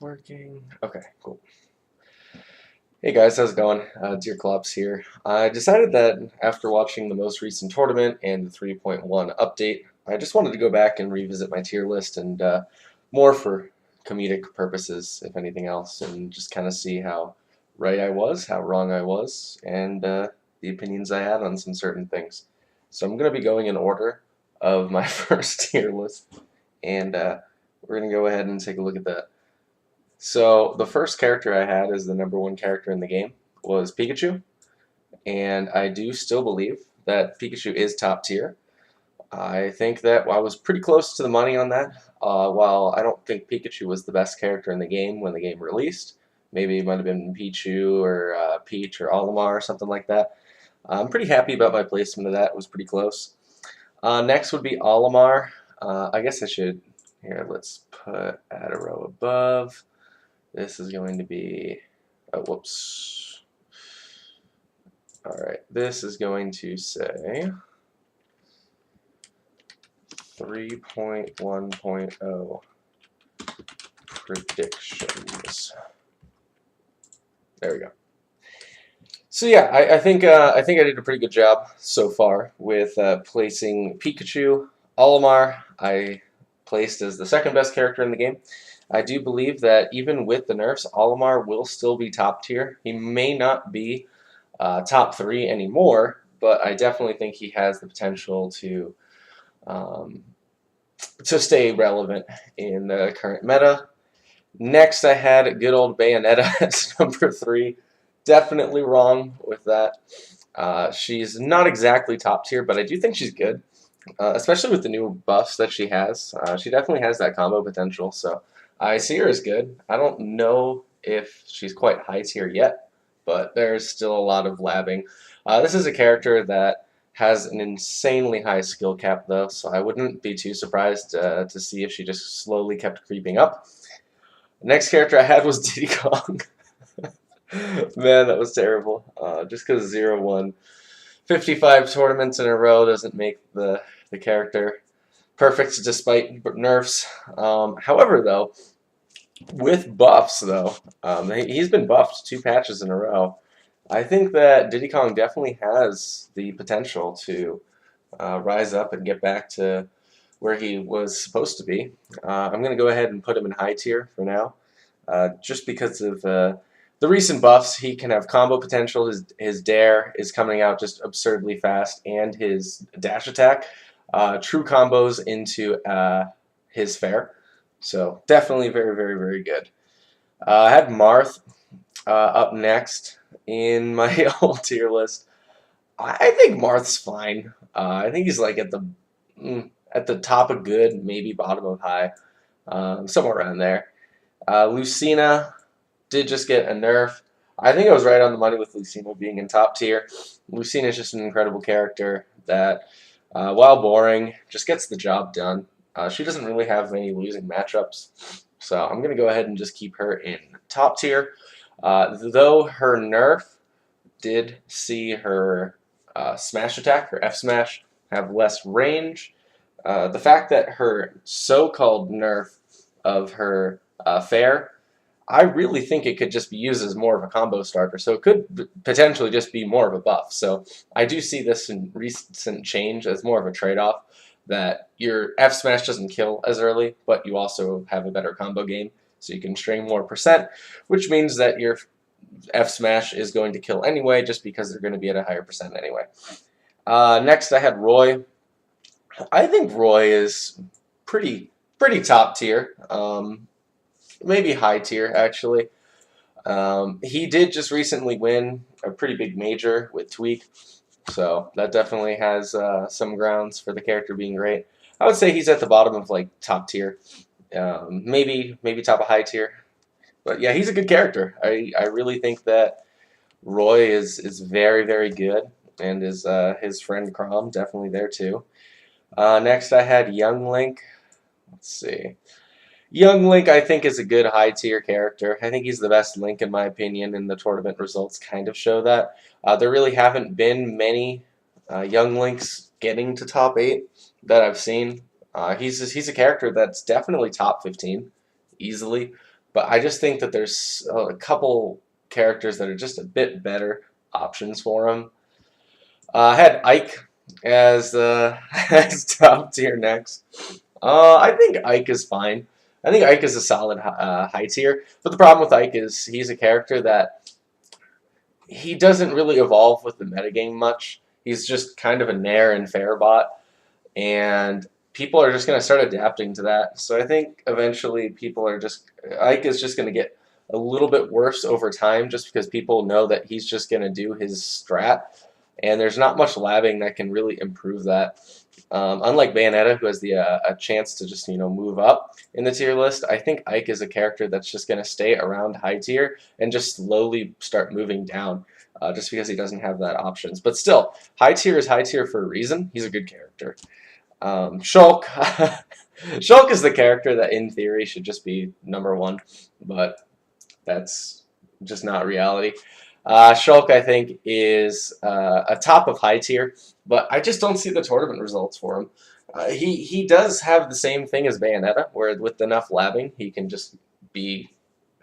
working? Okay, cool. Hey guys, how's it going? Dear Klops here. I decided that after watching the most recent tournament and the 3.1 update, I just wanted to go back and revisit my tier list and more for comedic purposes, if anything else, and just kind of see how right I was, how wrong I was, and the opinions I had on some certain things. So I'm going to be going in order of my first tier list, and we're going to go ahead and take a look at that. So the first character I had as the #1 character in the game was Pikachu, and I do still believe that Pikachu is top tier. I think that I was pretty close to the money on that. While I don't think Pikachu was the best character in the game when the game released, maybe it might have been Pichu or Peach or Olimar or something like that. I'm pretty happy about my placement of that. It was pretty close. Next would be Olimar. I guess I should, here, let's add a row above. This is going to be, oh, whoops. All right, this is going to say 3.1.0 predictions. There we go. So yeah, I think I did a pretty good job so far with placing Pikachu. Olimar, I placed as the second best character in the game. I do believe that even with the nerfs, Olimar will still be top tier. He may not be top 3 anymore, but I definitely think he has the potential to stay relevant in the current meta. Next, I had good old Bayonetta as #3. Definitely wrong with that. She's not exactly top tier, but I do think she's good, especially with the new buffs that she has. She definitely has that combo potential, so I see her as good. I don't know if she's quite high tier yet, but there's still a lot of labbing. This is a character that has an insanely high skill cap, though, so I wouldn't be too surprised to see if she just slowly kept creeping up. The next character I had was Diddy Kong. Man, that was terrible. Just because 0 won 55 tournaments in a row doesn't make the character perfect despite nerfs. However, though, with buffs, though, he's been buffed 2 patches in a row. I think that Diddy Kong definitely has the potential to rise up and get back to where he was supposed to be. I'm going to go ahead and put him in high tier for now, just because of the recent buffs. He can have combo potential. His dare is coming out just absurdly fast, and his dash attack, true combos into his fair. So definitely very, very, very good. I had Marth up next in my old tier list. I think Marth's fine. I think he's like at the top of good, maybe bottom of high, somewhere around there. Lucina did just get a nerf. I think I was right on the money with Lucina being in top tier. Lucina is just an incredible character that, while boring, just gets the job done. She doesn't really have many losing matchups, so I'm going to go ahead and just keep her in top tier. Though her nerf did see her smash attack, her F smash, have less range. The fact that her so-called nerf of her fair, I really think it could just be used as more of a combo starter, so it could potentially just be more of a buff. So I do see this in recent change as more of a trade-off, that your F smash doesn't kill as early, but you also have a better combo game, so you can string more %, which means that your F smash is going to kill anyway, just because they're going to be at a higher % anyway. Next, I had Roy. I think Roy is pretty top tier. Maybe high tier, actually. He did just recently win a pretty big major with Tweak, so that definitely has some grounds for the character being great. I would say he's at the bottom of like top tier, maybe top of high tier. But yeah, he's a good character. I really think that Roy is very, very good, and his friend Crom definitely there too. Next, I had Young Link. Let's see. Young Link, I think, is a good high-tier character. I think he's the best Link, in my opinion, and the tournament results kind of show that. There really haven't been many Young Links getting to top 8 that I've seen. He's a character that's definitely top 15, easily. but I just think that there's a couple characters that are just a bit better options for him. I had Ike as as top tier next. I think Ike is fine. I think Ike is a solid high tier, but the problem with Ike is he's a character that he doesn't really evolve with the metagame much. He's just kind of a nair and fair bot, and people are just going to start adapting to that. So I think eventually Ike is just going to get a little bit worse over time just because people know that he's just going to do his strat, and there's not much labbing that can really improve that. Unlike Bayonetta, who has the a chance to just move up in the tier list, I think Ike is a character that's just going to stay around high tier and just slowly start moving down, just because he doesn't have that options. But still, high tier is high tier for a reason. He's a good character. Shulk, Shulk is the character that in theory should just be #1, but that's just not reality. Shulk, I think, is a top of high tier, but I just don't see the tournament results for him. He does have the same thing as Bayonetta, where with enough labbing, he can just be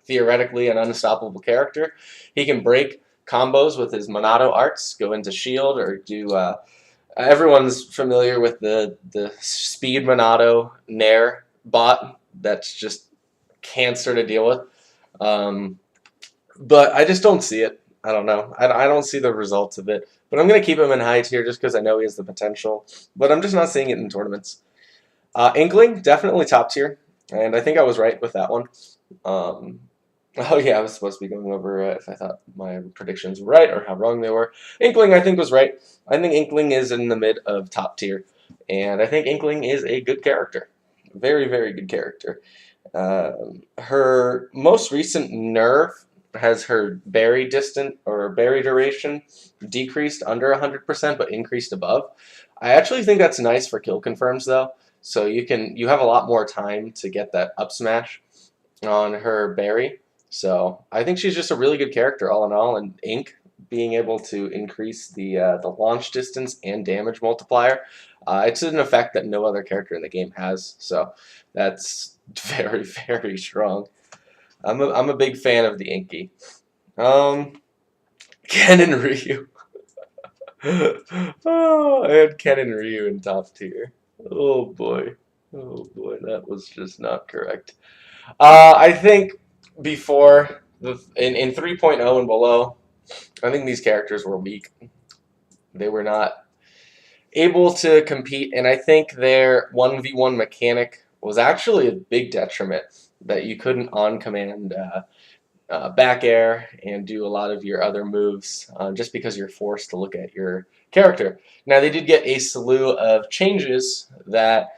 theoretically an unstoppable character. He can break combos with his Monado arts, go into shield, or do... everyone's familiar with the speed Monado Nair bot that's just cancer to deal with. But I just don't see it. I don't know. I don't see the results of it. But I'm going to keep him in high tier just because I know he has the potential. But I'm just not seeing it in tournaments. Inkling, definitely top tier. And I think I was right with that one. Oh yeah, I was supposed to be going over if I thought my predictions were right or how wrong they were. Inkling, I think, was right. I think Inkling is in the mid of top tier. And I think Inkling is a good character. Very, very good character. Her most recent nerf has her berry duration decreased under 100% but increased above. I actually think that's nice for kill confirms though, so you have a lot more time to get that up smash on her berry. So I think she's just a really good character all in all, and Ink being able to increase the launch distance and damage multiplier, it's an effect that no other character in the game has, so that's very, very strong. I'm a big fan of the Inky. Ken and Ryu. Oh, I had Ken and Ryu in top tier. Oh boy, that was just not correct. I think before in 3.0 and below, I think these characters were weak. They were not able to compete, and I think their 1v1 mechanic was actually a big detriment that you couldn't on command back air and do a lot of your other moves just because you're forced to look at your character. Now they did get a slew of changes that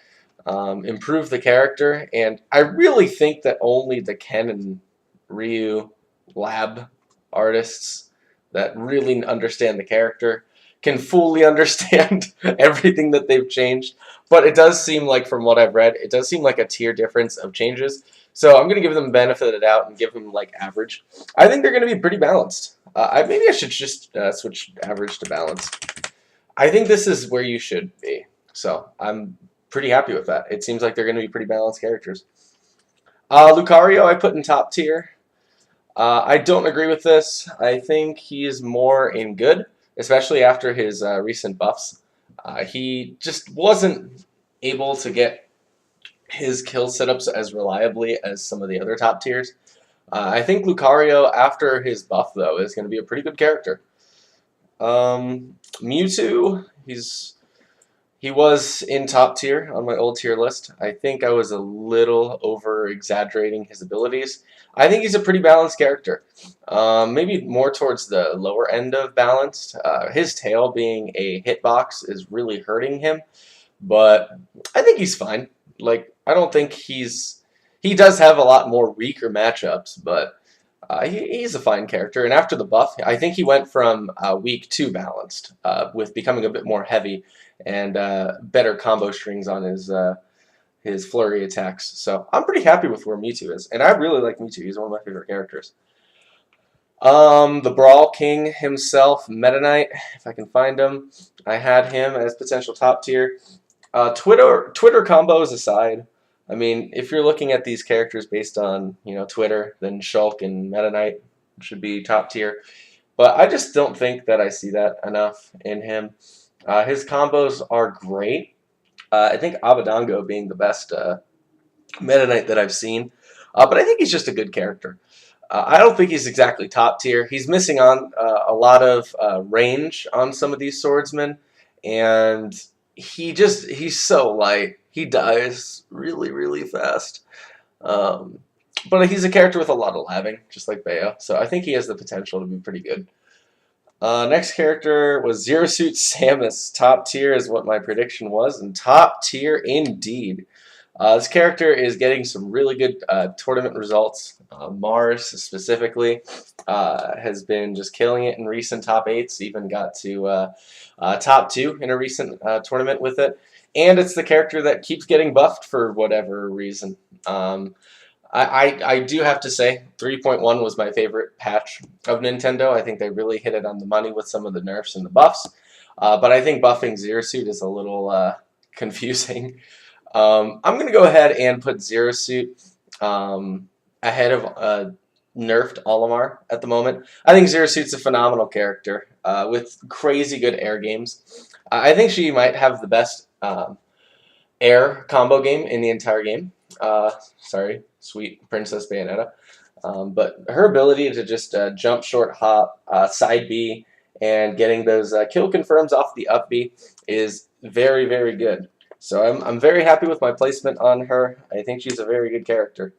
improve the character, and I really think that only the Ken and Ryu lab artists that really understand the character can fully understand everything that they've changed. But it does seem like, from what I've read, it does seem like a tier difference of changes. So I'm going to give them the benefit of the doubt and give them like average. I think they're going to be pretty balanced. Maybe I should just switch average to balanced. I think this is where you should be. So I'm pretty happy with that. It seems like they're going to be pretty balanced characters. Lucario I put in top tier. I don't agree with this. I think he's more in good, especially after his recent buffs. He just wasn't able to get his kill setups as reliably as some of the other top tiers. I think Lucario, after his buff, though, is going to be a pretty good character. Mewtwo, he was in top tier on my old tier list. I think I was a little over-exaggerating his abilities. I think he's a pretty balanced character. Maybe more towards the lower end of balanced. His tail being a hitbox is really hurting him, but I think he's fine. Like, I don't think he does have a lot more weaker matchups, but he's a fine character. And after the buff, I think he went from weak to balanced, with becoming a bit more heavy and better combo strings on his flurry attacks. So I'm pretty happy with where Mewtwo is, and I really like Mewtwo. He's one of my favorite characters. The Brawl King himself, Meta Knight, if I can find him. I had him as potential top tier. Twitter combos aside, I mean, if you're looking at these characters based on, Twitter, then Shulk and Meta Knight should be top tier. But I just don't think that I see that enough in him. His combos are great. I think Abadango being the best Meta Knight that I've seen. But I think he's just a good character. I don't think he's exactly top tier. He's missing on a lot of range on some of these swordsmen, and he's so light. He dies really, really fast. Um, but he's a character with a lot of labbing, just like Bayo. So I think he has the potential to be pretty good. Next character was Zero Suit Samus. Top tier is what my prediction was, and top tier indeed. This character is getting some really good tournament results. Marth specifically has been just killing it in recent top 8s, even got to top 2 in a recent tournament with it. And it's the character that keeps getting buffed for whatever reason. I do have to say, 3.1 was my favorite patch of Nintendo. I think they really hit it on the money with some of the nerfs and the buffs. But I think buffing Zero Suit is a little confusing. I'm going to go ahead and put Zero Suit ahead of nerfed Olimar at the moment. I think Zero Suit's a phenomenal character with crazy good air games. I think she might have the best air combo game in the entire game. Sorry, sweet Princess Bayonetta. But her ability to just jump, short, hop, side B, and getting those kill confirms off the up B is very, very good. So I'm very happy with my placement on her. I think she's a very good character.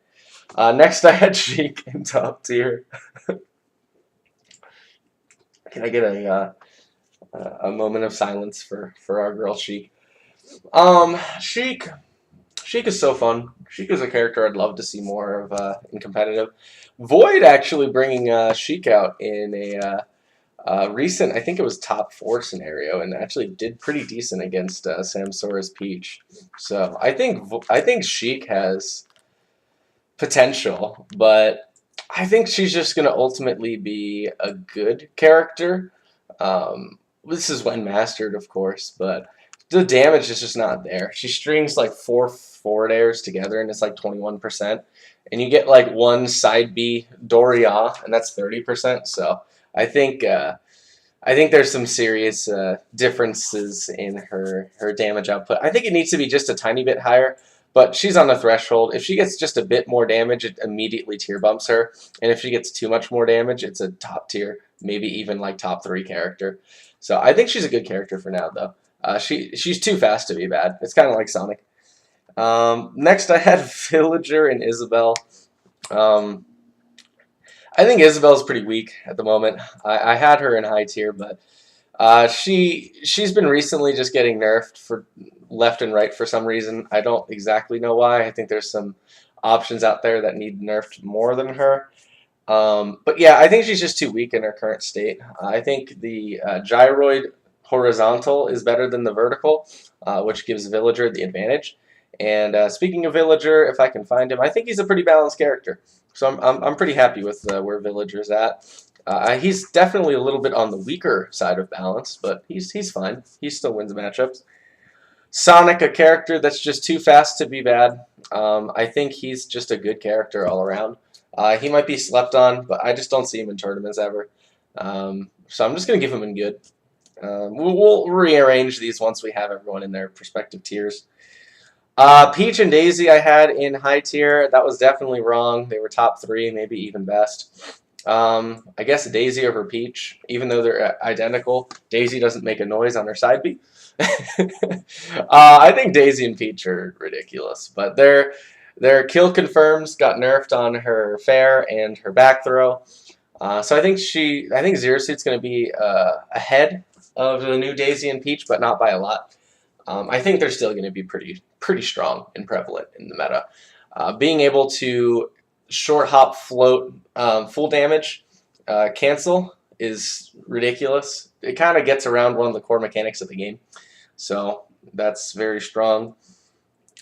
Next, I had Sheik in top tier. Can I get a moment of silence for our girl Sheik? Sheik is so fun. Sheik is a character I'd love to see more of in competitive. Void actually bringing Sheik out in a recent, I think it was top 4 scenario, and actually did pretty decent against Samsora's Peach. So I think Sheik has potential, but I think she's just going to ultimately be a good character. This is when mastered, of course, but the damage is just not there. She strings like 4 forward airs together, and it's like 21%. And you get like 1 side B Doria, and that's 30%. So I think there's some serious differences in her damage output. I think it needs to be just a tiny bit higher, but she's on the threshold. If she gets just a bit more damage, it immediately tier bumps her. And if she gets too much more damage, it's a top tier, maybe even like top 3 character. So I think she's a good character for now, though. She's too fast to be bad. It's kind of like Sonic. Next, I had Villager and Isabelle. I think Isabelle's pretty weak at the moment. I had her in high tier, but she's been recently just getting nerfed for left and right for some reason. I don't exactly know why. I think there's some options out there that need nerfed more than her. But yeah, I think she's just too weak in her current state. I think the gyroid horizontal is better than the vertical, which gives Villager the advantage. And speaking of Villager, if I can find him, I think he's a pretty balanced character. So I'm pretty happy with where Villager's at. He's definitely a little bit on the weaker side of balance, but he's fine. He still wins matchups. Sonic, a character that's just too fast to be bad. I think he's just a good character all around. He might be slept on, but I just don't see him in tournaments ever. So I'm just going to give him in good. We'll rearrange these once we have everyone in their respective tiers. Peach and Daisy I had in high tier. That was definitely wrong. They were top 3, maybe even best. I guess Daisy over Peach, even though they're identical. Daisy doesn't make a noise on her side B. I think Daisy and Peach are ridiculous, but their kill confirms got nerfed on her fair and her back throw. So I think Zero Suit's going to be ahead of the new Daisy and Peach, but not by a lot. I think they're still going to be pretty strong and prevalent in the meta. Being able to short hop, float, full damage, cancel is ridiculous. It kind of gets around one of the core mechanics of the game, so that's very strong.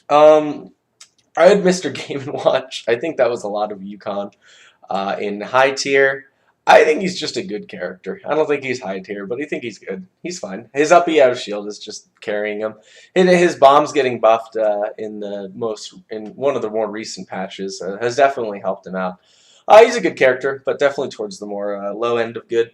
I had Mr. Game & Watch. I think that was a lot of Yukon in high tier. I think he's just a good character. I don't think he's high tier, but I think he's good. He's fine. His up E out of shield is just carrying him. And his bombs getting buffed in one of the more recent patches has definitely helped him out. He's a good character, but definitely towards the more low end of good.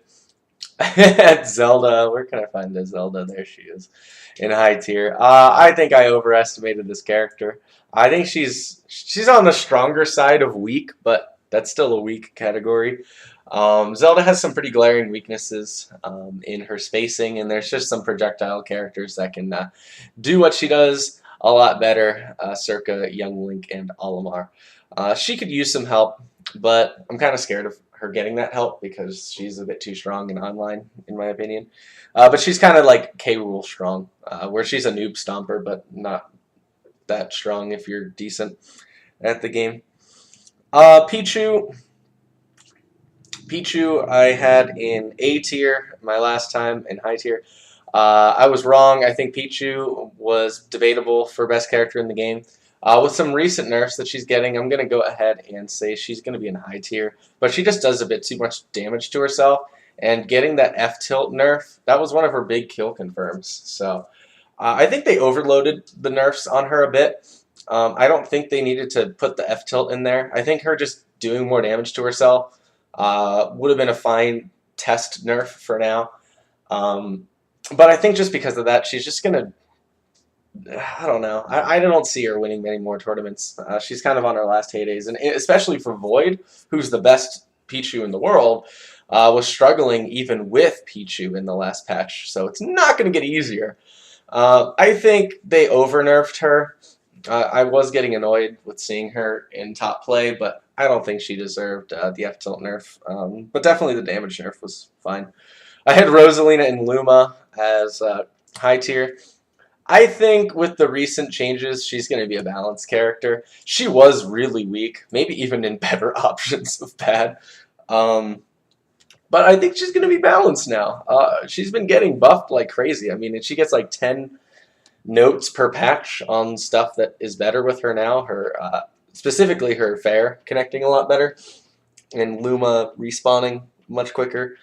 Zelda, where can I find the Zelda? There she is, in high tier. I think I overestimated this character. I think she's on the stronger side of weak, but that's still a weak category. Zelda has some pretty glaring weaknesses in her spacing, and there's just some projectile characters that can do what she does a lot better, circa Young Link and Olimar. She could use some help, but I'm kind of scared of her getting that help because she's a bit too strong in online, in my opinion. But she's kind of like K. Rool strong, where she's a noob stomper, but not that strong if you're decent at the game. Pichu. Pichu I had in A tier my last time, in high tier. I was wrong. I think Pichu was debatable for best character in the game. With some recent nerfs that she's getting, I'm going to go ahead and say she's going to be in high tier. But she just does a bit too much damage to herself. And getting that F-tilt nerf, that was one of her big kill confirms. So I think they overloaded the nerfs on her a bit. I don't think they needed to put the F-tilt in there. I think her just doing more damage to herself would have been a fine test nerf for now. But I think just because of that, she's just going to... I don't know. I don't see her winning many more tournaments. She's kind of on her last heydays, and especially for Void, who's the best Pichu in the world, was struggling even with Pichu in the last patch. So it's not going to get easier. I think they over-nerfed her. I was getting annoyed with seeing her in top play, but I don't think she deserved the F-tilt nerf. But definitely the damage nerf was fine. I had Rosalina and Luma as high tier. I think with the recent changes, she's going to be a balanced character. She was really weak, maybe even in better options of bad. But I think she's going to be balanced now. She's been getting buffed like crazy. I mean, she gets like 10 notes per patch on stuff that is better with her now. Specifically her fair connecting a lot better, and Luma respawning much quicker.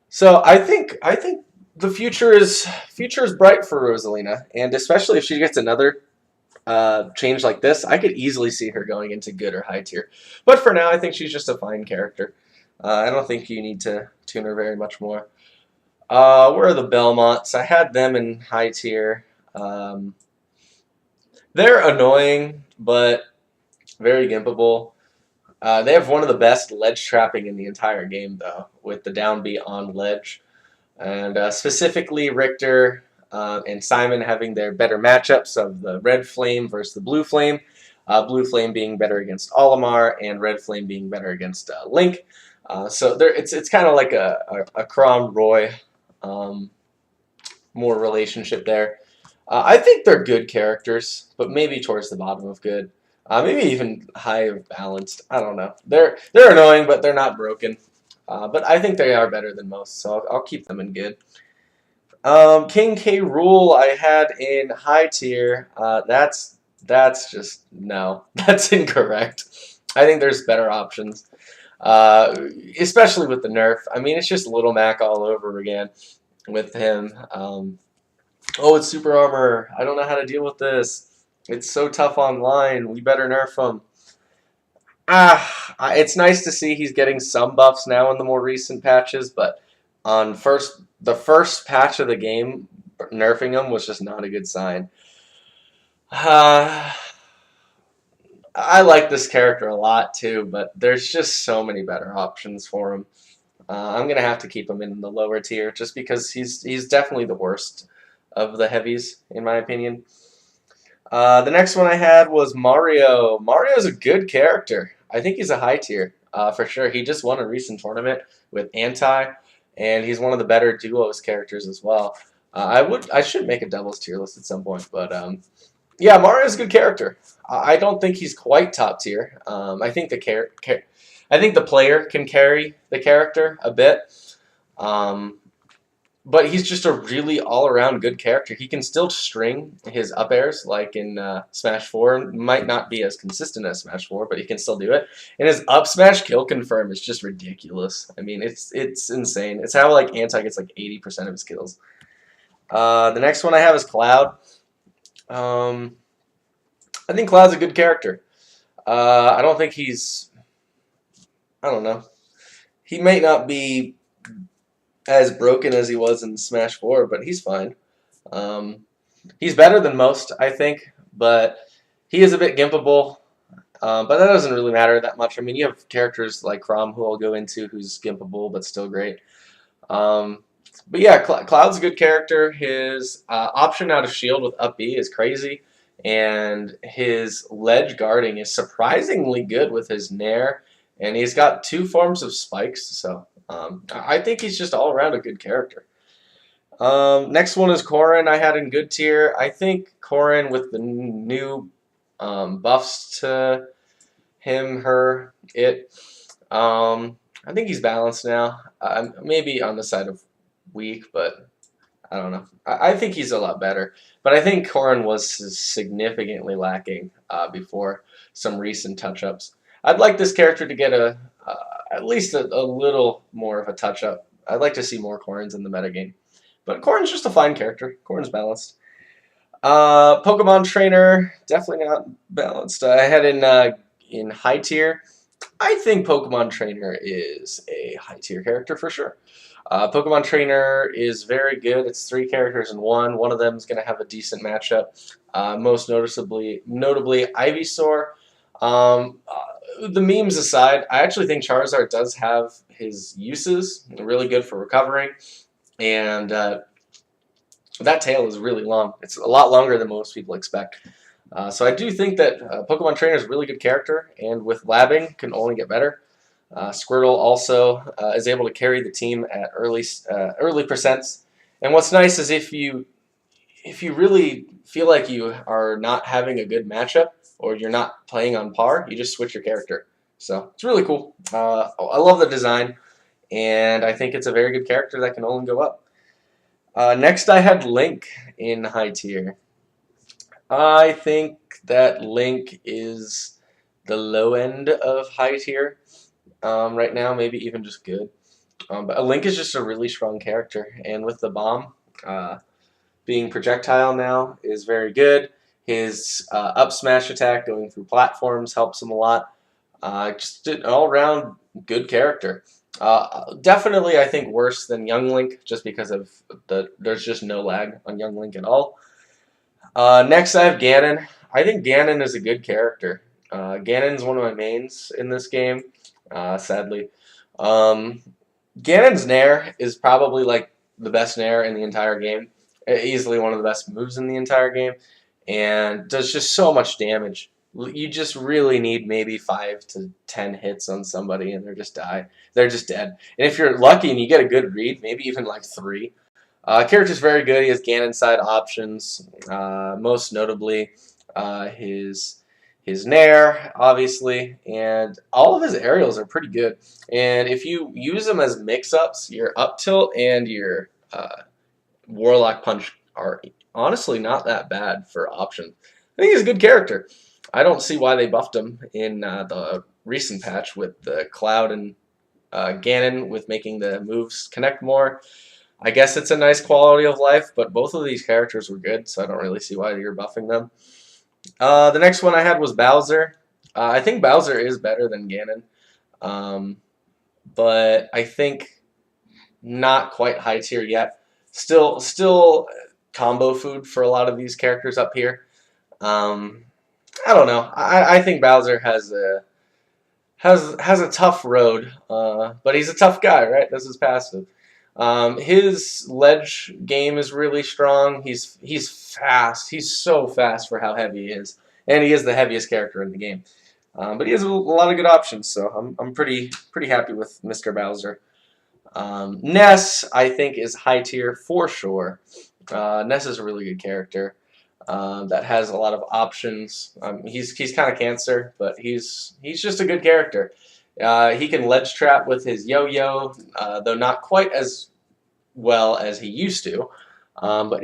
So I think the future is bright for Rosalina, and especially if she gets another change like this, I could easily see her going into good or high tier. But for now, I think she's just a fine character. I don't think you need to tune her very much more. Where are the Belmonts? I had them in high tier. They're annoying, but very gimpable. They have one of the best ledge trapping in the entire game, though, with the down B on ledge. And specifically Richter and Simon having their better matchups of the Red Flame versus the Blue Flame. Blue Flame being better against Olimar, and Red Flame being better against Link. So it's kind of like a Crom Roy more relationship there. I think they're good characters, but maybe towards the bottom of good. Maybe even high of balanced. I don't know. They're annoying, but they're not broken. But I think they are better than most, so I'll keep them in good. King K. Rool I had in high tier. That's just no. That's incorrect. I think there's better options, especially with the nerf. I mean, it's just Little Mac all over again with him. Oh, it's super armor. I don't know how to deal with this. It's so tough online. We better nerf him. It's nice to see he's getting some buffs now in the more recent patches, but on the first patch of the game, nerfing him was just not a good sign. I like this character a lot too, but there's just so many better options for him. I'm gonna have to keep him in the lower tier just because he's definitely the worst of the heavies in my opinion. The next one I had was Mario. Mario's a good character. I think he's a high tier for sure. He just won a recent tournament with Anti, and he's one of the better duos characters as well. I should make a doubles tier list at some point, but yeah, Mario's a good character. I don't think he's quite top tier. I think the player can carry the character a bit. but he's just a really all-around good character. He can still string his up airs like in Smash 4. Might not be as consistent as Smash 4, but he can still do it. And his up smash kill confirm is just ridiculous. I mean, it's insane. It's how like Anti gets like 80% of his kills. The next one I have is Cloud. I think Cloud's a good character. I don't think he's... I don't know. He might not be as broken as he was in Smash 4, but he's fine. He's better than most, I think, but he is a bit gimpable. But that doesn't really matter that much. I mean, you have characters like Chrom, who I'll go into, who's gimpable but still great. But yeah, Cloud's a good character. His option out of shield with up B is crazy, and his ledge guarding is surprisingly good with his Nair, and he's got 2 forms of spikes, so I think he's just all around a good character. Next one is Corrin. I had in good tier. I think Corrin with the new buffs to him, her, it. I think he's balanced now. Maybe on the side of weak, but I don't know. I think he's a lot better. But I think Corrin was significantly lacking before some recent touch-ups. I'd like this character to get at least a little more of a touch-up. I'd like to see more Corrins in the metagame. But Corrin's just a fine character. Corrin's balanced. Pokemon Trainer, definitely not balanced. I had in high tier. I think Pokemon Trainer is a high tier character for sure. Pokemon Trainer is very good. It's 3 characters in one. One of them is going to have a decent matchup. Most notably Ivysaur. The memes aside, I actually think Charizard does have his uses. Really good for recovering. And that tail is really long. It's a lot longer than most people expect. So I do think that Pokemon Trainer is a really good character, and with labbing, can only get better. Squirtle also is able to carry the team at early percents. And what's nice is if you really feel like you are not having a good matchup or you're not playing on par, you just switch your character. So it's really cool. I love the design, and I think it's a very good character that can only go up. Next, I had Link in high tier. I think that Link is the low end of high tier right now, maybe even just good. But Link is just a really strong character, and with the bomb being projectile now is very good. His up smash attack going through platforms helps him a lot. Just an all-around good character. Definitely, I think worse than Young Link, just because of there's just no lag on Young Link at all. Next, I have Ganon. I think Ganon is a good character. Ganon's one of my mains in this game, sadly. Ganon's Nair is probably like the best Nair in the entire game. Easily one of the best moves in the entire game, and does just so much damage. You just really need maybe 5 to 10 hits on somebody, and they're just dead. And if you're lucky and you get a good read, maybe even like 3. Character's very good. He has Ganon side options, most notably his Nair, obviously, and all of his aerials are pretty good. And if you use them as mix-ups, your up tilt and your Warlock Punch are honestly not that bad for options. I think he's a good character. I don't see why they buffed him in the recent patch with the Cloud and Ganon with making the moves connect more. I guess it's a nice quality of life, but both of these characters were good, so I don't really see why you're buffing them. The next one I had was Bowser. I think Bowser is better than Ganon, but I think not quite high tier yet. Still combo food for a lot of these characters up here. I don't know. I think Bowser has a tough road, but he's a tough guy, right? That's his passive. His ledge game is really strong. He's fast. He's so fast for how heavy he is, and he is the heaviest character in the game. But he has a lot of good options, so I'm pretty happy with Mr. Bowser. Ness, I think, is high tier for sure. Ness is a really good character that has a lot of options. He's kind of cancer, but he's just a good character. He can ledge trap with his yo-yo, though not quite as well as he used to. But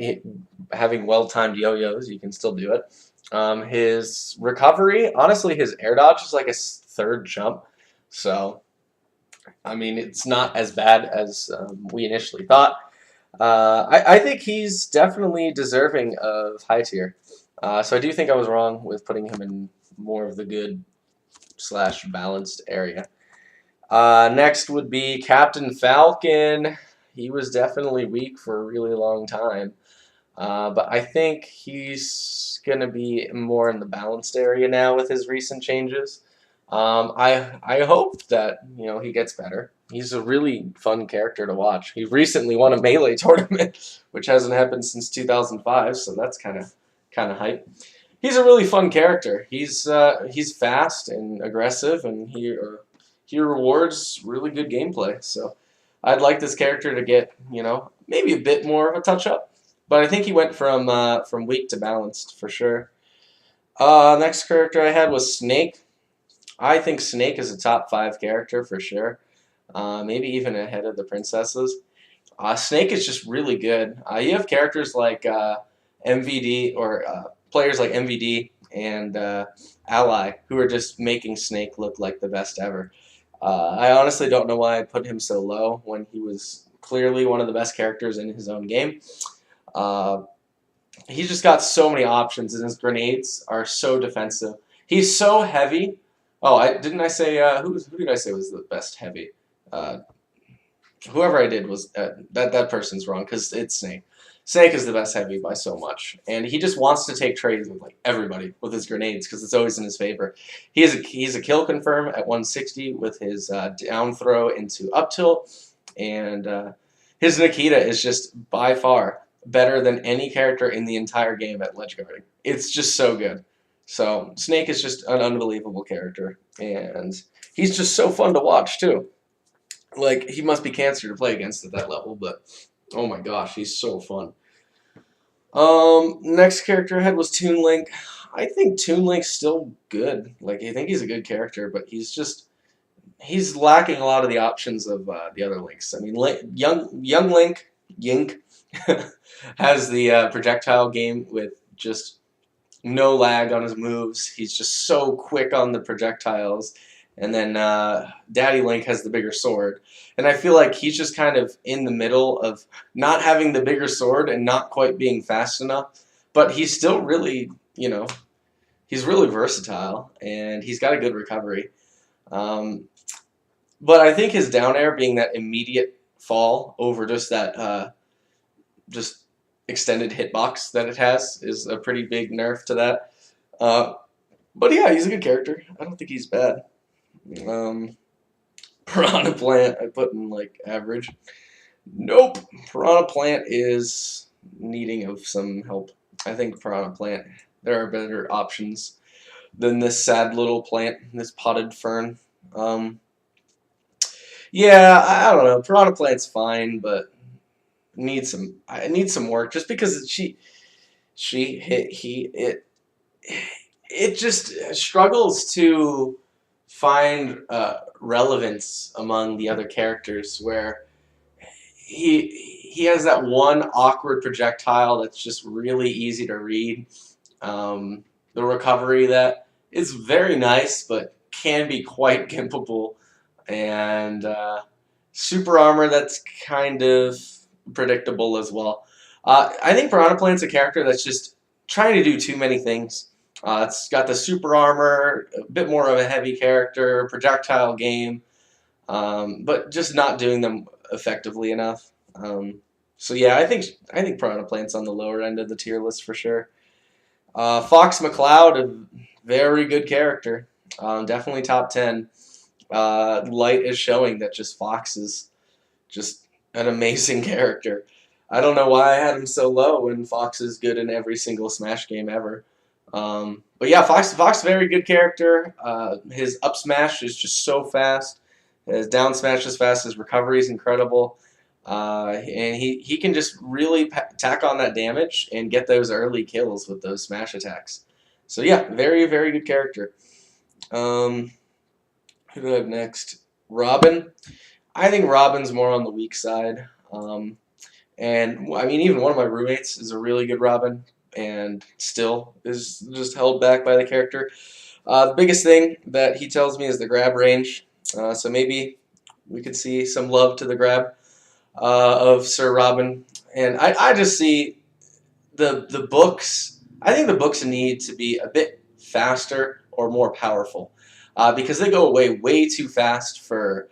having well-timed yo-yos, you can still do it. His recovery, honestly, his air dodge is like a third jump. So, I mean, it's not as bad as we initially thought. I think he's definitely deserving of high tier. So I do think I was wrong with putting him in more of the good slash balanced area. Next would be Captain Falcon. He was definitely weak for a really long time. But I think he's going to be more in the balanced area now with his recent changes. I hope that he gets better. He's a really fun character to watch. He recently won a Melee tournament, which hasn't happened since 2005, so that's kind of hype. He's a really fun character. He's fast and aggressive, and he rewards really good gameplay. So I'd like this character to get maybe a bit more of a touch up. But I think he went from weak to balanced for sure. Next character I had was Snake. I think Snake is a top 5 character for sure. Maybe even ahead of the princesses. Snake is just really good. You have characters like MVD or players like MVD and Ally who are just making Snake look like the best ever. I honestly don't know why I put him so low when he was clearly one of the best characters in his own game. He's just got so many options, and his grenades are so defensive. He's so heavy. Oh, didn't I say who did I say was the best heavy? Whoever I did was that person's wrong because it's Snake. Snake is the best heavy by so much, and he just wants to take trades with like everybody with his grenades because it's always in his favor. He's a kill confirm at 160 with his down throw into up tilt, and his Nikita is just by far better than any character in the entire game at ledge guarding. It's just so good. So Snake is just an unbelievable character, and he's just so fun to watch too. Like, he must be cancer to play against at that level, but oh my gosh, he's so fun. Next character I had was Toon Link. I think Toon Link's still good. Like, I think he's a good character, but he's lacking a lot of the options of the other Links. I mean, young Link, Yink, has the projectile game with just no lag on his moves. He's just so quick on the projectiles. And then Daddy Link has the bigger sword. And I feel like he's just kind of in the middle of not having the bigger sword and not quite being fast enough. But he's still really, he's really versatile. And he's got a good recovery. But I think his down air being that immediate fall over just that just extended hitbox that it has is a pretty big nerf to that. But yeah, he's a good character. I don't think he's bad. Piranha Plant, I put in like average. Nope. Piranha Plant is needing of some help. I think Piranha Plant, there are better options than this sad little plant, this potted fern. Yeah, I don't know. Piranha Plant's fine, but I need some work just because it just struggles to find relevance among the other characters where he has that one awkward projectile that's just really easy to read. The recovery that is very nice but can be quite gimpable, and super armor that's kind of predictable as well. I think Piranha Plant's a character that's just trying to do too many things. It's got the super armor, a bit more of a heavy character, projectile game, but just not doing them effectively enough. So yeah, I think Piranha Plant's on the lower end of the tier list for sure. Fox McCloud, a very good character, definitely top 10. Light is showing that just Fox is just an amazing character. I don't know why I had him so low when Fox is good in every single Smash game ever. But yeah, Fox, very good character. His up smash is just so fast. His down smash is fast. His recovery is incredible. And he can just really tack on that damage and get those early kills with those smash attacks. So yeah, very, very good character. Who do I have next? Robin. I think Robin's more on the weak side. And I mean, even one of my roommates is a really good Robin, and still is just held back by the character. The biggest thing that he tells me is the grab range. So maybe we could see some love to the grab of Sir Robin. And I just see the books. I think the books need to be a bit faster or more powerful because they go away way too fast for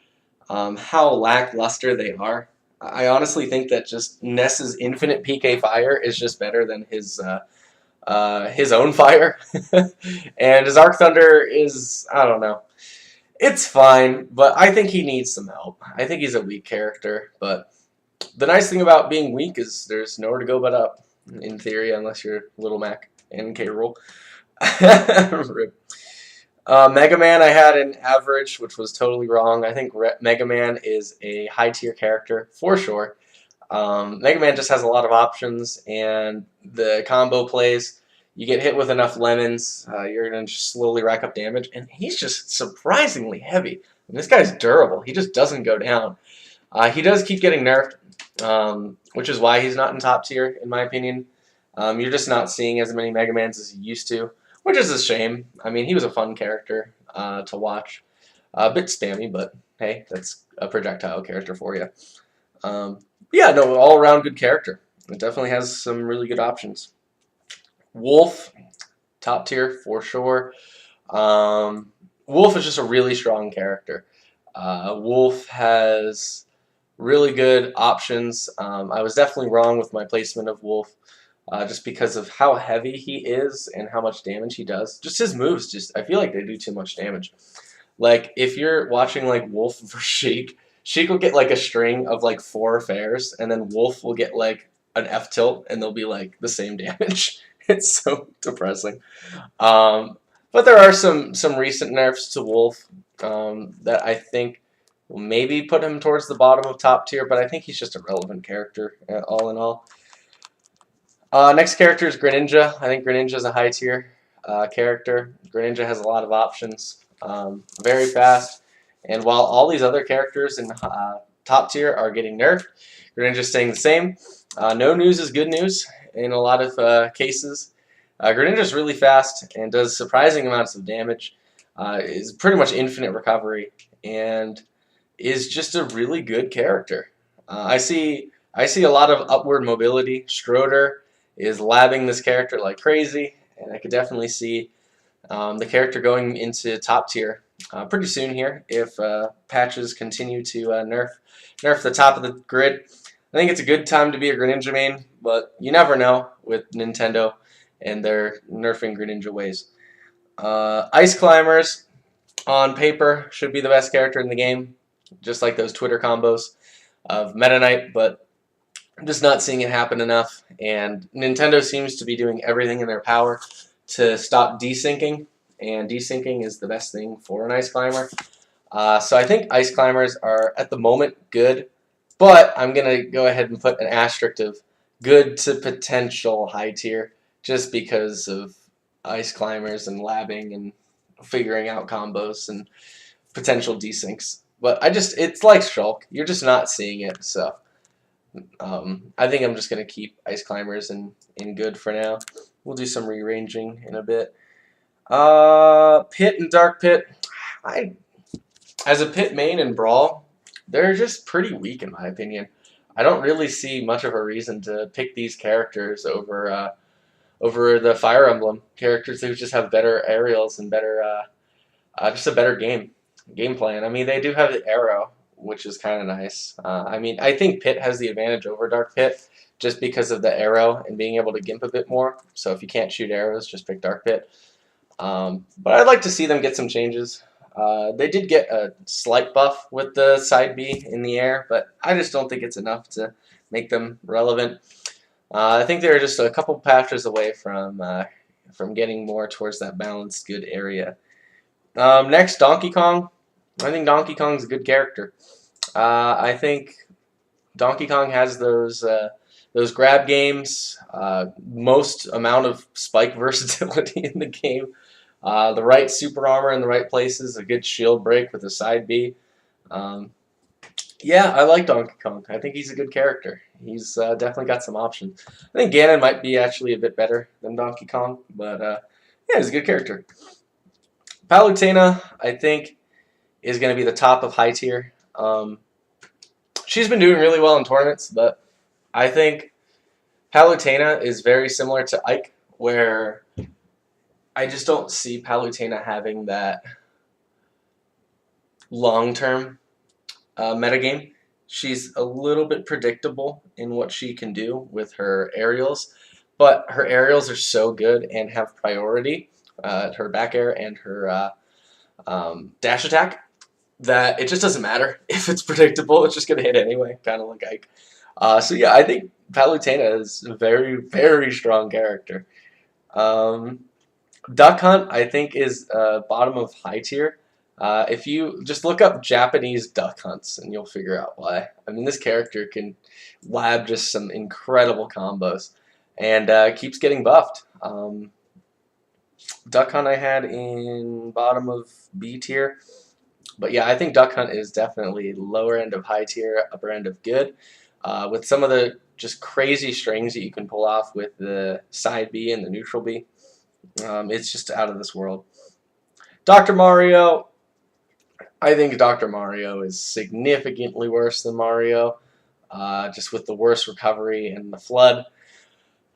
how lackluster they are. I honestly think that just Ness's infinite PK fire is just better than his own fire, and his Arc Thunder is, I don't know. It's fine, but I think he needs some help. I think he's a weak character, but the nice thing about being weak is there's nowhere to go but up, in theory, unless you're Little Mac and K. Rool. Mega Man I had an average, which was totally wrong. I think Mega Man is a high tier character for sure. Mega Man just has a lot of options, and the combo plays. You get hit with enough lemons, you're going to just slowly rack up damage, and he's just surprisingly heavy. And this guy's durable. He just doesn't go down. He does keep getting nerfed, which is why he's not in top tier, in my opinion. You're just not seeing as many Mega Mans as you used to, which is a shame. I mean, he was a fun character to watch. A bit spammy, but hey, that's a projectile character for you. Yeah, no, all-around good character. It definitely has some really good options. Wolf, top tier for sure. Wolf is just a really strong character. Wolf has really good options. I was definitely wrong with my placement of Wolf, just because of how heavy he is and how much damage he does. Just his moves, I feel like they do too much damage. Like, if you're watching, like, Wolf versus Sheik, Sheik will get, like, a string of, like, 4 fairs, and then Wolf will get, like, an F-tilt, and they'll be, like, the same damage. It's so depressing. But there are some recent nerfs to Wolf that I think will maybe put him towards the bottom of top tier, but I think he's just a relevant character, all in all. Next character is Greninja. I think Greninja is a high tier character. Greninja has a lot of options. Very fast, and while all these other characters in top tier are getting nerfed, Greninja's staying the same. No news is good news in a lot of cases. Greninja's really fast and does surprising amounts of damage. Is pretty much infinite recovery and is just a really good character. I see a lot of upward mobility. Schroeder is labbing this character like crazy, and I could definitely see the character going into top tier pretty soon here if patches continue to nerf the top of the grid. I think it's a good time to be a Greninja main, but you never know with Nintendo and their nerfing Greninja ways. Ice Climbers, on paper, should be the best character in the game, just like those Twitter combos of Meta Knight, but I'm just not seeing it happen enough, and Nintendo seems to be doing everything in their power to stop desyncing, and desyncing is the best thing for an Ice Climber. So I think Ice Climbers are, at the moment, good, but I'm going to go ahead and put an asterisk of good to potential high tier, just because of Ice Climbers and labbing and figuring out combos and potential desyncs. But it's like Shulk. You're just not seeing it, so I think I'm just going to keep Ice Climbers in good for now. We'll do some rearranging in a bit. Pit and Dark Pit. As a Pit main in Brawl, they're just pretty weak in my opinion. I don't really see much of a reason to pick these characters over the Fire Emblem characters who just have better aerials and better just a better game plan. I mean, they do have the arrow, which is kind of nice. I mean, I think Pit has the advantage over Dark Pit just because of the arrow and being able to gimp a bit more. So if you can't shoot arrows, just pick Dark Pit. But I'd like to see them get some changes. They did get a slight buff with the side B in the air, but I just don't think it's enough to make them relevant. I think they're just a couple patches away from getting more towards that balanced good area. Next, Donkey Kong. I think Donkey Kong's a good character. I think Donkey Kong has those grab games, most amount of spike versatility in the game, the right super armor in the right places, a good shield break with a side B. Yeah, I like Donkey Kong. I think he's a good character. He's definitely got some options. I think Ganon might be actually a bit better than Donkey Kong, but yeah, he's a good character. Palutena, I think, is going to be the top of high tier. She's been doing really well in tournaments, but I think Palutena is very similar to Ike, where I just don't see Palutena having that long-term metagame. She's a little bit predictable in what she can do with her aerials, but her aerials are so good and have priority, her back air and her dash attack, that it just doesn't matter if it's predictable. It's just going to hit anyway, kind of like Ike. So yeah, I think Palutena is a very, very strong character. Um, Duck Hunt, I think, is bottom of high tier. If you just look up Japanese duck hunts, and you'll figure out why. I mean, this character can lab just some incredible combos, and keeps getting buffed. Duck Hunt I had in bottom of B tier. But yeah, I think Duck Hunt is definitely lower end of high tier, upper end of good. With some of the just crazy strings that you can pull off with the side B and the neutral B. It's just out of this world. Dr. Mario, I think Dr. Mario is significantly worse than Mario, just with the worst recovery and the flood.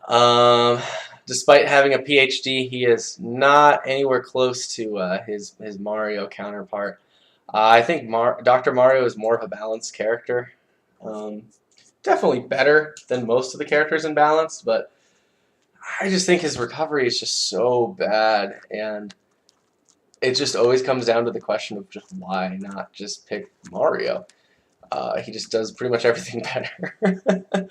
Um, Despite having a PhD, he is not anywhere close to his Mario counterpart. I think Dr. Mario is more of a balanced character. Um, Definitely better than most of the characters in Balance, but I just think his recovery is just so bad, and it just always comes down to the question of just why not just pick Mario. He just does pretty much everything better.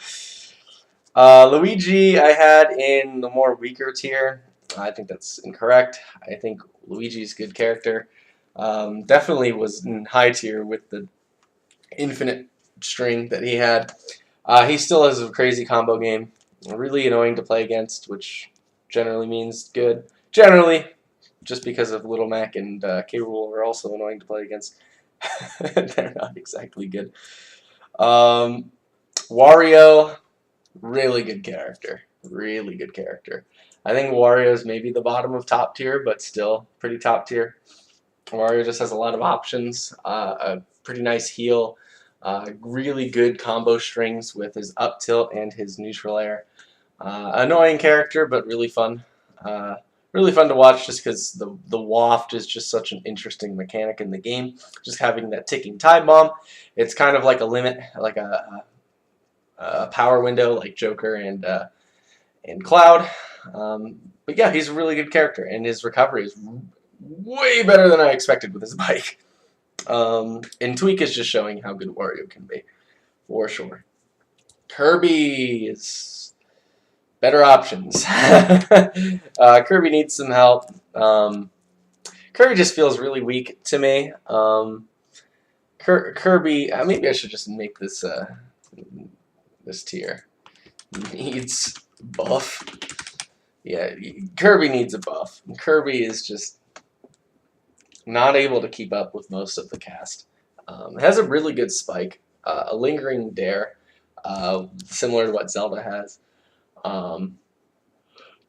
Luigi I had in the more weaker tier. I think that's incorrect. I think Luigi's a good character. Definitely was in high tier with the infinite string that he had. He still has a crazy combo game. Really annoying to play against, which generally means good. Generally, just because of Little Mac and K. Rool are also annoying to play against. They're not exactly good. Wario, really good character. Really good character. I think Wario is maybe the bottom of top tier, but still pretty top tier. Wario just has a lot of options, a pretty nice heal, really good combo strings with his up tilt and his neutral air. Annoying character, but really fun. Really fun to watch just because the waft is just such an interesting mechanic in the game. Just having that ticking time bomb. It's kind of like a limit, like a power window like Joker and Cloud. But yeah, he's a really good character, and his recovery is way better than I expected with his bike. And Tweak is just showing how good Wario can be, for sure. Kirby is better options. Kirby needs some help. Kirby just feels really weak to me. Kirby, maybe I should just make this this tier. Needs buff. Yeah, Kirby needs a buff. Kirby is just not able to keep up with most of the cast. Has a really good spike, a lingering dare, similar to what Zelda has. Um,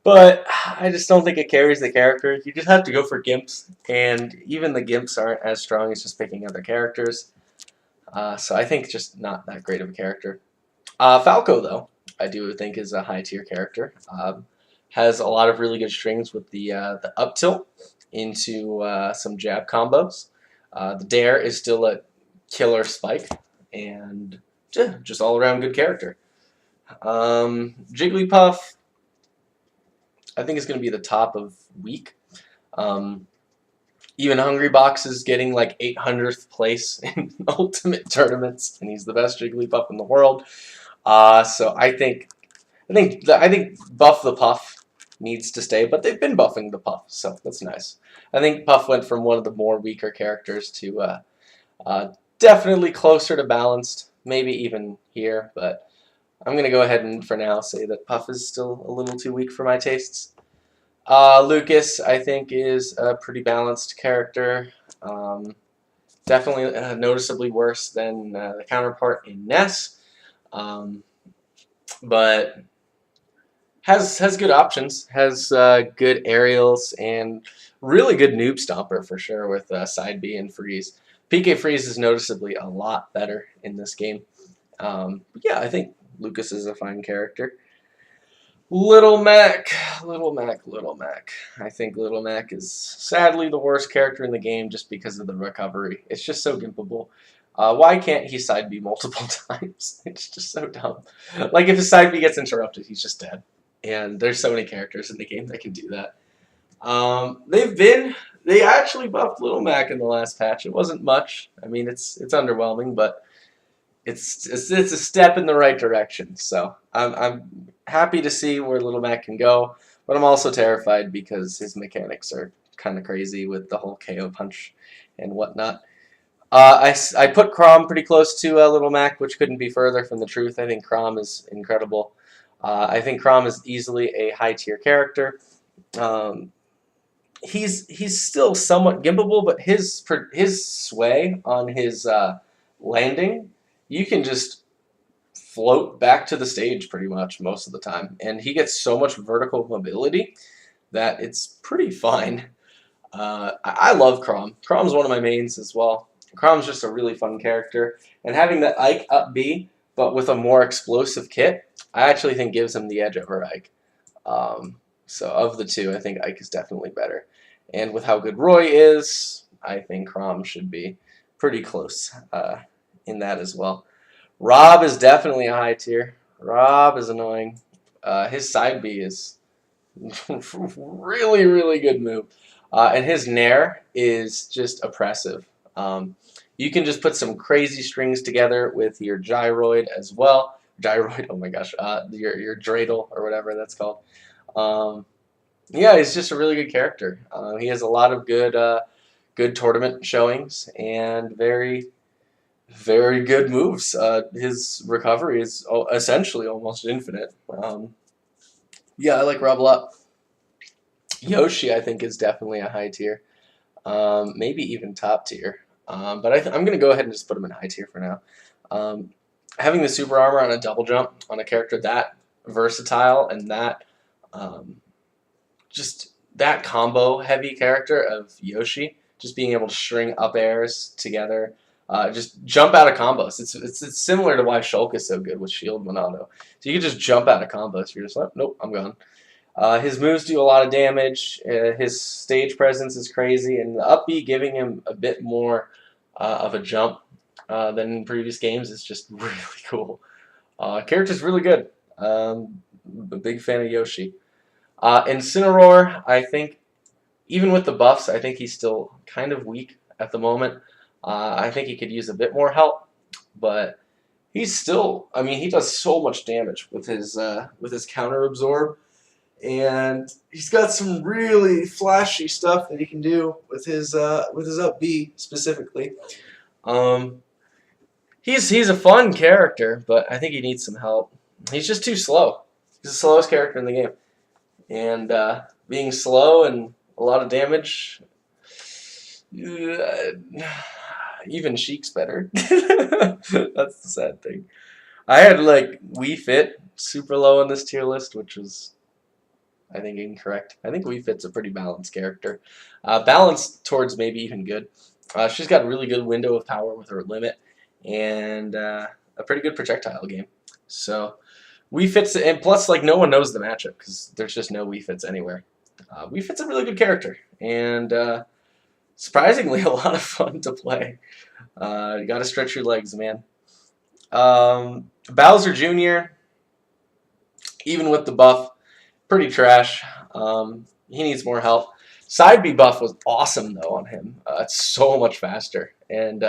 but I just don't think it carries the character. You just have to go for Gimps, and even the Gimps aren't as strong as just picking other characters. So I think just not that great of a character. Falco, though, I do think is a high tier character. Has a lot of really good strings with the up tilt into some jab combos. The dare is still a killer spike, and just all around good character. Jigglypuff, I think is going to be the top of week. Even Hungry Box is getting like 800th place in ultimate tournaments, and he's the best Jigglypuff in the world. So I think Buff the Puff needs to stay, but they've been buffing the Puff, so that's nice. I think Puff went from one of the more weaker characters to definitely closer to balanced, maybe even here, but I'm going to go ahead and for now say that Puff is still a little too weak for my tastes. Lucas, I think, is a pretty balanced character. Definitely noticeably worse than the counterpart in Ness, but has good options, has good aerials, and really good noob stomper for sure with side B and freeze. PK freeze is noticeably a lot better in this game. Yeah, I think Lucas is a fine character. Little Mac, Little Mac, Little Mac. I think Little Mac is sadly the worst character in the game just because of the recovery. It's just so gimpable. Why can't he side B multiple times? It's just so dumb. Like if his side B gets interrupted, he's just dead. And there's so many characters in the game that can do that. They actually buffed Little Mac in the last patch. It wasn't much. I mean, it's underwhelming, but it's a step in the right direction. So I'm happy to see where Little Mac can go, but I'm also terrified because his mechanics are kind of crazy with the whole KO punch and whatnot. I put Chrom pretty close to Little Mac, which couldn't be further from the truth. I think Chrom is incredible. I think Chrom is easily a high tier character. He's still somewhat gimbable, but his sway on his landing, you can just float back to the stage pretty much most of the time, and he gets so much vertical mobility that it's pretty fine. I love Chrom. Chrom's one of my mains as well. Chrom's just a really fun character, and having that Ike up B, but with a more explosive kit, I actually think gives him the edge over Ike. So of the two, I think Ike is definitely better. And with how good Roy is, I think Chrom should be pretty close in that as well. Rob is definitely a high tier. Rob is annoying. His side B is really, really good move. And his Nair is just oppressive. You can just put some crazy strings together with your gyroid as well. Gyroid, oh my gosh, your dreidel or whatever that's called. Yeah, he's just a really good character. He has a lot of good tournament showings and very, very good moves. His recovery is essentially almost infinite. Yeah, I like Rob a lot. Yoshi, I think, is definitely a high tier. Maybe even top tier. But I'm going to go ahead and just put him in high tier for now. Having the super armor on a double jump on a character that versatile and that just that combo heavy character of Yoshi, just being able to string up airs together, just jump out of combos. It's similar to why Shulk is so good with Shield Monado. So you can just jump out of combos. You're just like, nope, I'm gone. His moves do a lot of damage. His stage presence is crazy, and the up B giving him a bit more of a jump than in previous games is just really cool. Character's really good. A big fan of Yoshi. Incineroar, I think, even with the buffs, I think he's still kind of weak at the moment. I think he could use a bit more help, but he's still, I mean, he does so much damage with his counter absorb, and he's got some really flashy stuff that he can do with his up B specifically. He's a fun character, but I think he needs some help. He's just too slow. He's the slowest character in the game. And being slow and a lot of damage, even Sheik's better. That's the sad thing. I had like Wii Fit super low on this tier list, which was, I think, incorrect. I think Wii Fit's a pretty balanced character. Balanced towards maybe even good. She's got a really good window of power with her limit and a pretty good projectile game. So Wii Fit's, and plus, like, no one knows the matchup because there's just no Wii Fits anywhere. Wii Fit's a really good character, and surprisingly, a lot of fun to play. You gotta stretch your legs, man. Bowser Jr., even with the buff, pretty trash. He needs more help. Side B buff was awesome, though, on him. It's so much faster. And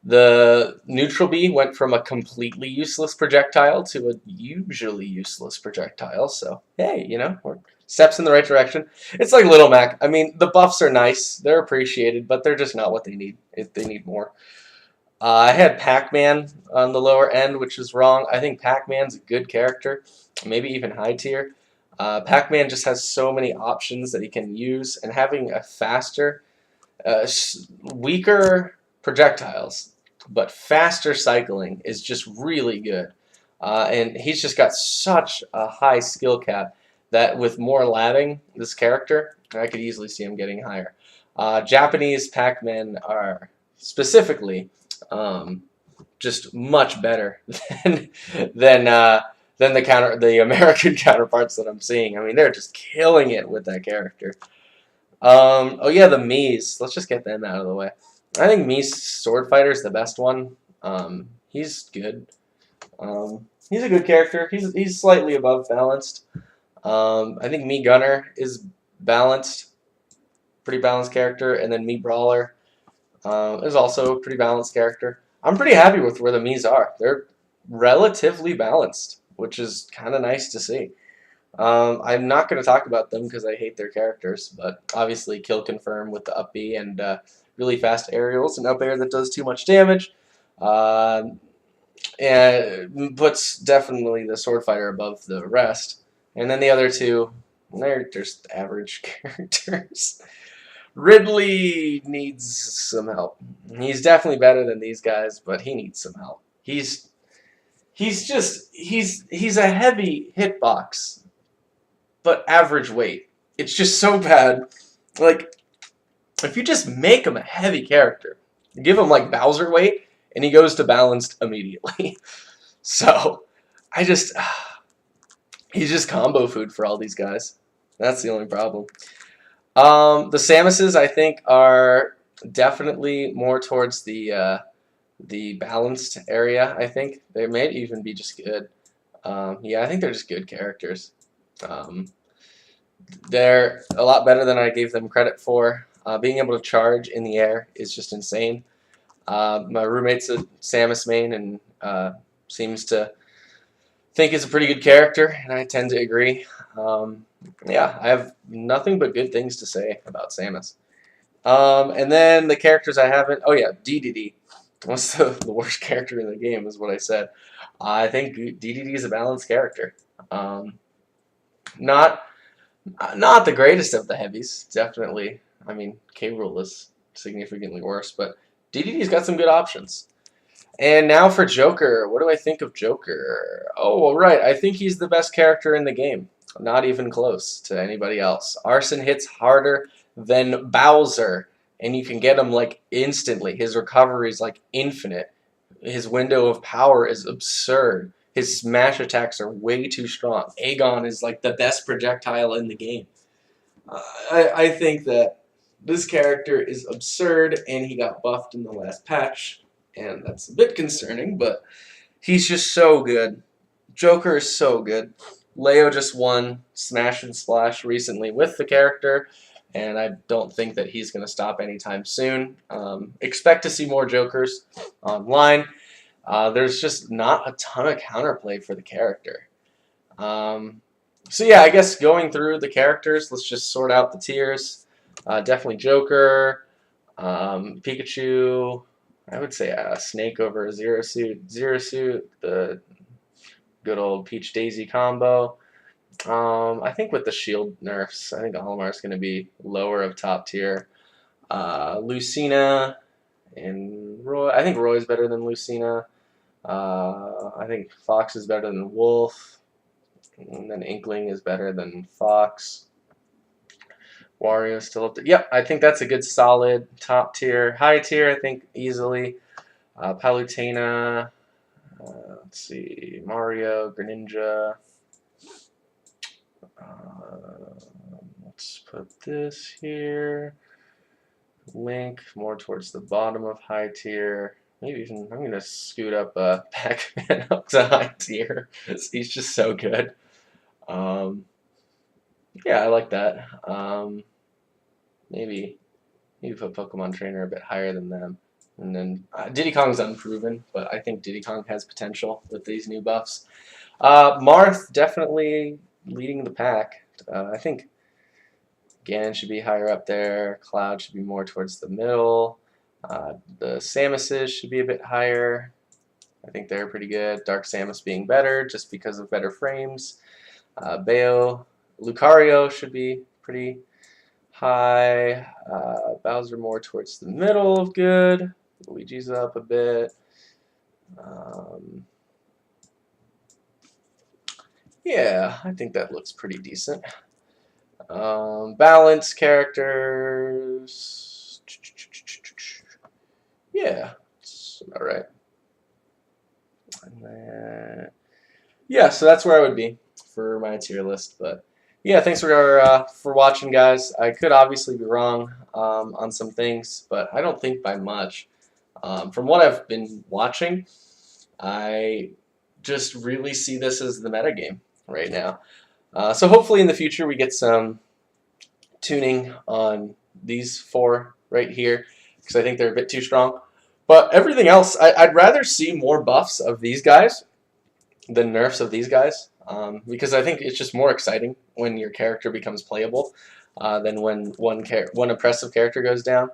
the neutral B went from a completely useless projectile to a usually useless projectile. So, hey, you know, we're steps in the right direction. It's like Little Mac. I mean, the buffs are nice. They're appreciated, but they're just not what they need. They need more. I had Pac-Man on the lower end, which is wrong. I think Pac-Man's a good character, maybe even high tier. Pac-Man just has so many options that he can use, and having a faster, weaker projectiles, but faster cycling is just really good. And he's just got such a high skill cap that with more labbing, this character, I could easily see him getting higher. Japanese Pac-Man are specifically just much better than than uh, than the American counterparts that I'm seeing. I mean, they're just killing it with that character. Oh yeah, the Mii's. Let's just get them out of the way. I think Mii's Sword Fighter is the best one. He's good. He's a good character. He's slightly above balanced. I think Mii Gunner is balanced, pretty balanced character, and then Mii Brawler is also a pretty balanced character. I'm pretty happy with where the Mii's are. They're relatively balanced, which is kind of nice to see. I'm not going to talk about them because I hate their characters, but obviously Kill Confirm with the up B and really fast aerials and up air that does too much damage. And puts definitely the Sword Fighter above the rest. And then the other two, they're just average characters. Ridley needs some help. He's definitely better than these guys, but he needs some help. He's a heavy hitbox, but average weight. It's just so bad. Like, if you just make him a heavy character, give him like Bowser weight, and he goes to balanced immediately. So, he's just combo food for all these guys. That's the only problem. The Samuses, I think, are definitely more towards the balanced area. I think they may even be just good. Yeah, I think they're just good characters. They're a lot better than I gave them credit for. Being able to charge in the air is just insane. My roommate's a Samus main and seems to think he's a pretty good character, and I tend to agree. Yeah, I have nothing but good things to say about Samus. And then the characters I haven't... Oh yeah, DDD. What's the worst character in the game is what I said. I think DDD is a balanced character. Not the greatest of the heavies, definitely. I mean, K. Rool is significantly worse, but DDD's got some good options. And now for Joker. What do I think of Joker? Oh, well, right. I think he's the best character in the game. Not even close to anybody else. Arson hits harder than Bowser, and you can get him like instantly. His recovery is like infinite. His window of power is absurd. His smash attacks are way too strong. Aegon is like the best projectile in the game. I think that this character is absurd, and he got buffed in the last patch, and that's a bit concerning, but he's just so good. Joker is so good. Leo just won Smash and Splash recently with the character, and I don't think that he's going to stop anytime soon. Expect to see more Jokers online. There's just not a ton of counterplay for the character. So yeah, I guess going through the characters, let's just sort out the tiers. Definitely Joker, Pikachu. I would say Snake over Zero Suit. Zero Suit, the good old Peach Daisy combo. I think with the shield nerfs, I think Olimar is going to be lower of top tier. Lucina and Roy. I think Roy is better than Lucina. I think Fox is better than Wolf. And then Inkling is better than Fox. Wario is still up there. Yep, I think that's a good solid top tier. High tier, I think easily. Palutena. Let's see. Mario, Greninja. Let's put this here. Link more towards the bottom of high tier. Maybe even I'm gonna scoot up Pac-Man up to high tier. He's just so good. Yeah, I like that. Maybe put Pokemon Trainer a bit higher than them. And then Diddy Kong's unproven, but I think Diddy Kong has potential with these new buffs. Marth definitely leading the pack. I think Ganon should be higher up there. Cloud should be more towards the middle. The Samuses should be a bit higher. I think they're pretty good. Dark Samus being better just because of better frames. Bayo, Lucario should be pretty high. Bowser more towards the middle of good. Luigi's up a bit. Yeah, I think that looks pretty decent. Balance characters. Yeah, it's about right. And then, yeah, so that's where I would be for my tier list. But yeah, thanks for watching, guys. I could obviously be wrong on some things, but I don't think by much. From what I've been watching, I just really see this as the meta game right now. So hopefully in the future we get some tuning on these four right here, because I think they're a bit too strong. But everything else, I'd rather see more buffs of these guys than nerfs of these guys, because I think it's just more exciting when your character becomes playable than when one oppressive character goes down.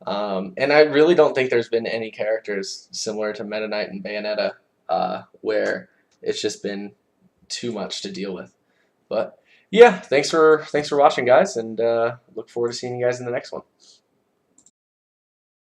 And I really don't think there's been any characters similar to Meta Knight and Bayonetta where it's just been too much to deal with. But yeah, thanks for watching, guys, and look forward to seeing you guys in the next one.